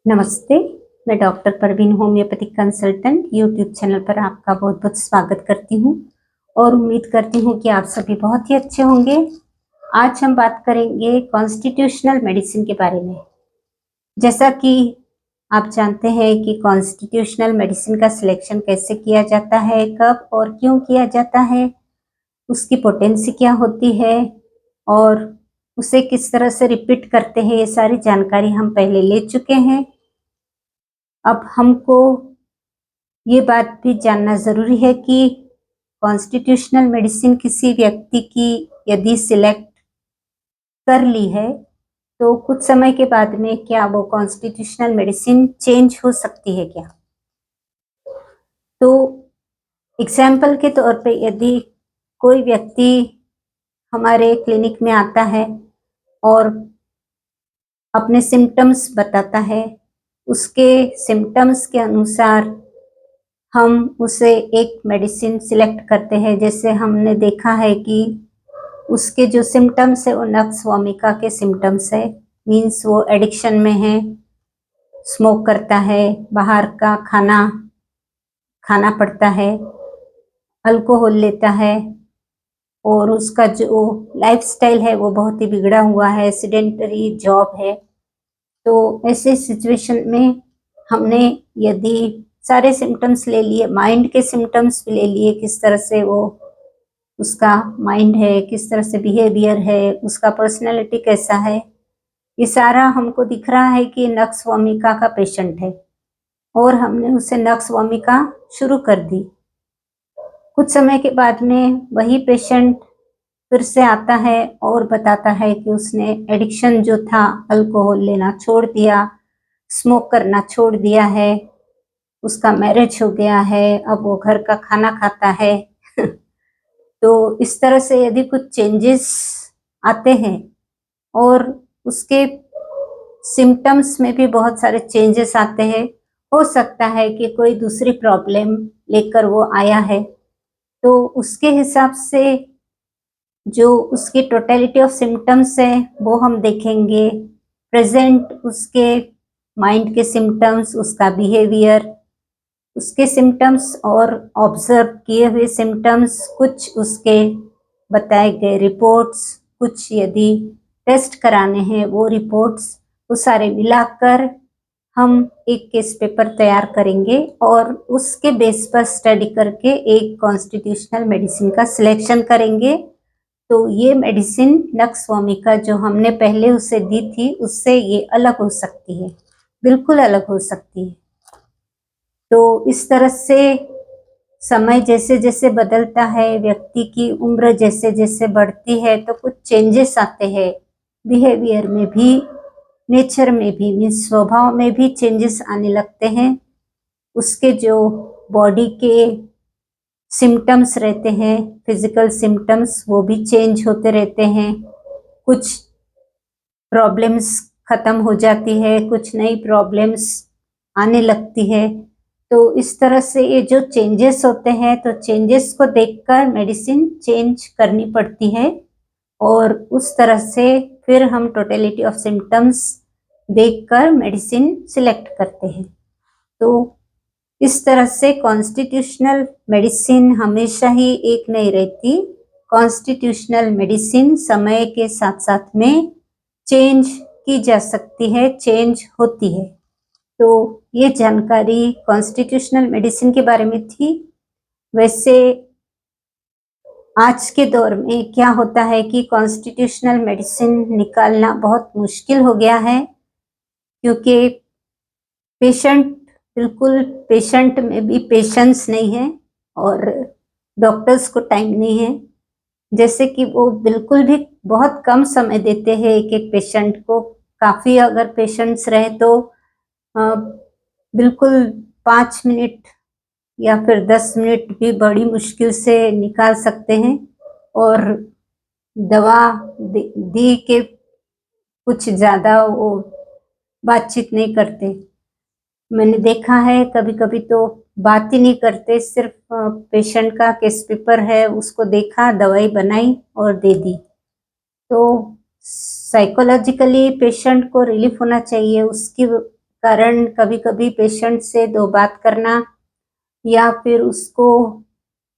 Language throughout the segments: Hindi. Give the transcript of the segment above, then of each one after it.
नमस्ते, मैं doctor Parveen homeopathic consultant YouTube channel पर आपका बहुत-बहुत स्वागत करती हूँ और उम्मीद करती हूँ कि आप सभी बहुत ही अच्छे होंगे। आज हम बात करेंगे कॉन्स्टिट्यूशनल मेडिसिन के बारे में। जैसा कि आप जानते हैं कि कॉन्स्टिट्यूशनल मेडिसिन का सिलेक्शन कैसे किया जाता है, कब और क्यों किया जाता है, उसकी पोटेंसी क्या होती है और उसे किस तरह से रिपीट करते हैं, ये सारी जानकारी हम पहले ले चुके हैं। अब हमको ये बात भी जानना ज़रूरी है कि कॉन्स्टिट्यूशनल मेडिसिन किसी व्यक्ति की यदि सिलेक्ट कर ली है, तो कुछ समय के बाद में क्या वो कॉन्स्टिट्यूशनल मेडिसिन चेंज हो सकती है क्या? तो एग्ज़ाम्पल के तौर पे यदि कोई व्यक्ति हमारे क्लिनिक में आता है और अपने सिम्पटम्स बताता है, उसके सिम्पटम्स के अनुसार हम उसे एक मेडिसिन सिलेक्ट करते हैं। जैसे हमने देखा है कि उसके जो सिम्पटम्स है वो नक्स वोमिका के सिम्पटम्स है, मीन्स वो एडिक्शन में है, स्मोक करता है, बाहर का खाना खाना पड़ता है, अल्कोहल लेता है और उसका जो लाइफस्टाइल है वो बहुत ही बिगड़ा हुआ है, सेडेंटरी जॉब है। तो ऐसे सिचुएशन में हमने यदि सारे सिम्पटम्स ले लिए, माइंड के सिम्पटम्स भी ले लिए, किस तरह से वो उसका माइंड है, किस तरह से बिहेवियर है, उसका पर्सनैलिटी कैसा है, ये सारा हमको दिख रहा है कि नक्स वोमिका का पेशेंट है और हमने उसे नक्स वोमिका शुरू कर दी। कुछ समय के बाद में वही पेशेंट फिर से आता है और बताता है कि उसने एडिक्शन जो था, अल्कोहल लेना छोड़ दिया, स्मोक करना छोड़ दिया है, उसका मैरिज हो गया है, अब वो घर का खाना खाता है। तो इस तरह से यदि कुछ चेंजेस आते हैं और उसके सिम्पटम्स में भी बहुत सारे चेंजेस आते हैं, हो सकता है कि कोई दूसरी प्रॉब्लम लेकर वो आया है, तो उसके हिसाब से जो उसकी टोटलिटी ऑफ सिम्पटम्स है वो हम देखेंगे। प्रेजेंट उसके माइंड के सिम्पटम्स, उसका बिहेवियर, उसके सिम्पटम्स और ऑब्जर्व किए हुए सिम्पटम्स, कुछ उसके बताए गए रिपोर्ट्स, कुछ यदि टेस्ट कराने हैं वो रिपोर्ट्स, वो सारे मिलाकर हम एक केस पेपर तैयार करेंगे और उसके बेस पर स्टडी करके एक कॉन्स्टिट्यूशनल मेडिसिन का सिलेक्शन करेंगे। तो ये मेडिसिन नक्स वोमिका जो हमने पहले उसे दी थी, उससे ये अलग हो सकती है, बिल्कुल अलग हो सकती है। तो इस तरह से समय जैसे-जैसे बदलता है, व्यक्ति की उम्र जैसे-जैसे बढ़ती है, तो कुछ चेंजेस आते हैं, बिहेवियर में भी, नेचर में भी, मीन्स स्वभाव में भी चेंजेस आने लगते हैं। उसके जो बॉडी के सिम्पटम्स रहते हैं, फिजिकल सिम्पटम्स, वो भी चेंज होते रहते हैं। कुछ प्रॉब्लम्स खत्म हो जाती है, कुछ नई प्रॉब्लम्स आने लगती है। तो इस तरह से ये जो चेंजेस होते हैं, तो चेंजेस को देखकर मेडिसिन चेंज करनी पड़ती है और उस तरह से फिर हम टोटलिटी ऑफ सिम्पटम्स देखकर मेडिसिन सिलेक्ट करते हैं। तो इस तरह से कॉन्स्टिट्यूशनल मेडिसिन हमेशा ही एक नहीं रहती। कॉन्स्टिट्यूशनल मेडिसिन समय के साथ-साथ में चेंज की जा सकती है, चेंज होती है। तो ये जानकारी कॉन्स्टिट्यूशनल मेडिसिन के बारे में थी। वैसे आज के दौर में क्या होता है कि कॉन्स्टिट्यूशनल मेडिसिन निकालना बहुत मुश्किल हो गया है, क्योंकि पेशेंट बिल्कुल पेशेंट में भी पेशेंस नहीं है और डॉक्टर्स को टाइम नहीं है। जैसे कि वो बिल्कुल भी बहुत कम समय देते हैं एक-एक पेशेंट को। काफ़ी अगर पेशेंट्स रहे तो अ, बिल्कुल 5 मिनट या फिर 10 मिनट भी बड़ी मुश्किल से निकाल सकते हैं और दवा दी के कुछ ज़्यादा वो बातचीत नहीं करते। मैंने देखा है कभी-कभी तो बात ही नहीं करते, सिर्फ पेशेंट का केस पेपर है, उसको देखा, दवाई बनाई और दे दी। तो साइकोलॉजिकली पेशेंट को रिलीफ होना चाहिए, उसके कारण कभी कभी पेशेंट से दो बात करना या फिर उसको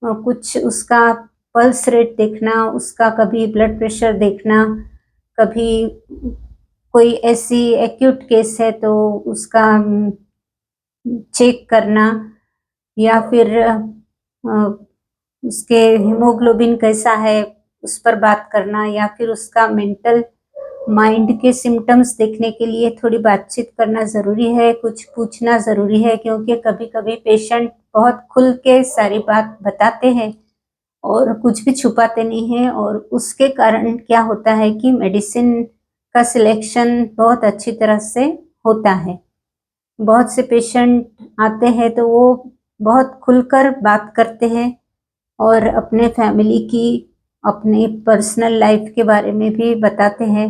कुछ उसका पल्स रेट देखना, उसका कभी ब्लड प्रेशर देखना, कभी कोई ऐसी एक्यूट केस है तो उसका चेक करना या फिर उसके हीमोग्लोबिन कैसा है उस पर बात करना या फिर उसका मेंटल माइंड के सिम्टम्स देखने के लिए थोड़ी बातचीत करना ज़रूरी है, कुछ पूछना ज़रूरी है, क्योंकि कभी कभी पेशेंट बहुत खुल के सारी बात बताते हैं और कुछ भी छुपाते नहीं हैं, और उसके कारण क्या होता है कि मेडिसिन का सिलेक्शन बहुत अच्छी तरह से होता है। बहुत से पेशेंट आते हैं तो वो बहुत खुलकर बात करते हैं और अपने फैमिली की, अपने पर्सनल लाइफ के बारे में भी बताते हैं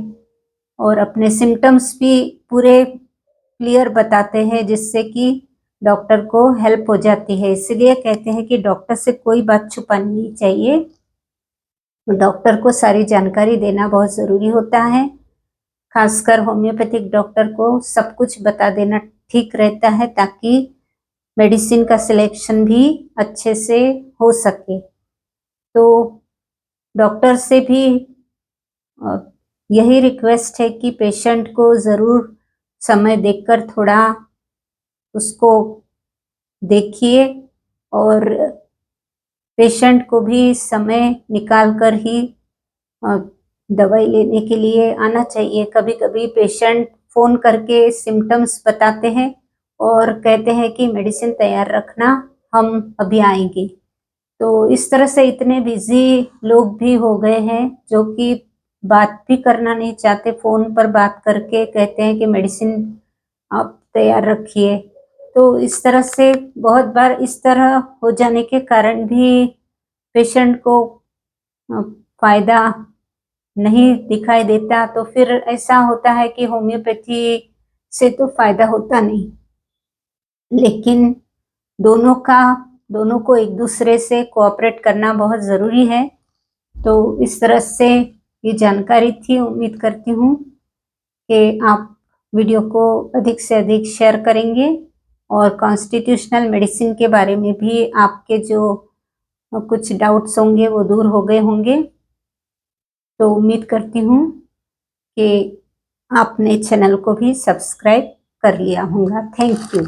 और अपने सिम्टम्स भी पूरे क्लियर बताते हैं, जिससे कि डॉक्टर को हेल्प हो जाती है। इसलिए कहते हैं कि डॉक्टर से कोई बात छुपानी नहीं चाहिए, डॉक्टर को सारी जानकारी देना बहुत ज़रूरी होता है। खासकर होम्योपैथिक डॉक्टर को सब कुछ बता देना ठीक रहता है, ताकि मेडिसिन का सिलेक्शन भी अच्छे से हो सके। तो डॉक्टर से भी यही रिक्वेस्ट है कि पेशेंट को ज़रूर समय देकर थोड़ा उसको देखिए और पेशेंट को भी समय निकाल कर ही दवाई लेने के लिए आना चाहिए। कभी कभी पेशेंट फ़ोन करके सिम्टम्स बताते हैं और कहते हैं कि मेडिसिन तैयार रखना, हम अभी आएंगे। तो इस तरह से इतने बिजी लोग भी हो गए हैं जो कि बात भी करना नहीं चाहते, फ़ोन पर बात करके कहते हैं कि मेडिसिन आप तैयार रखिए। तो इस तरह से बहुत बार इस तरह हो जाने के कारण भी पेशेंट को फ़ायदा नहीं दिखाई देता, तो फिर ऐसा होता है कि होम्योपैथी से तो फ़ायदा होता नहीं, लेकिन दोनों को एक दूसरे से कोऑपरेट करना बहुत ज़रूरी है। तो इस तरह से ये जानकारी थी। उम्मीद करती हूँ कि आप वीडियो को अधिक से अधिक शेयर करेंगे और कॉन्स्टिट्यूशनल मेडिसिन के बारे में भी आपके जो कुछ डाउट्स होंगे वो दूर हो गए होंगे। तो उम्मीद करती हूँ कि आपने चैनल को भी सब्सक्राइब कर लिया होगा। Thank you.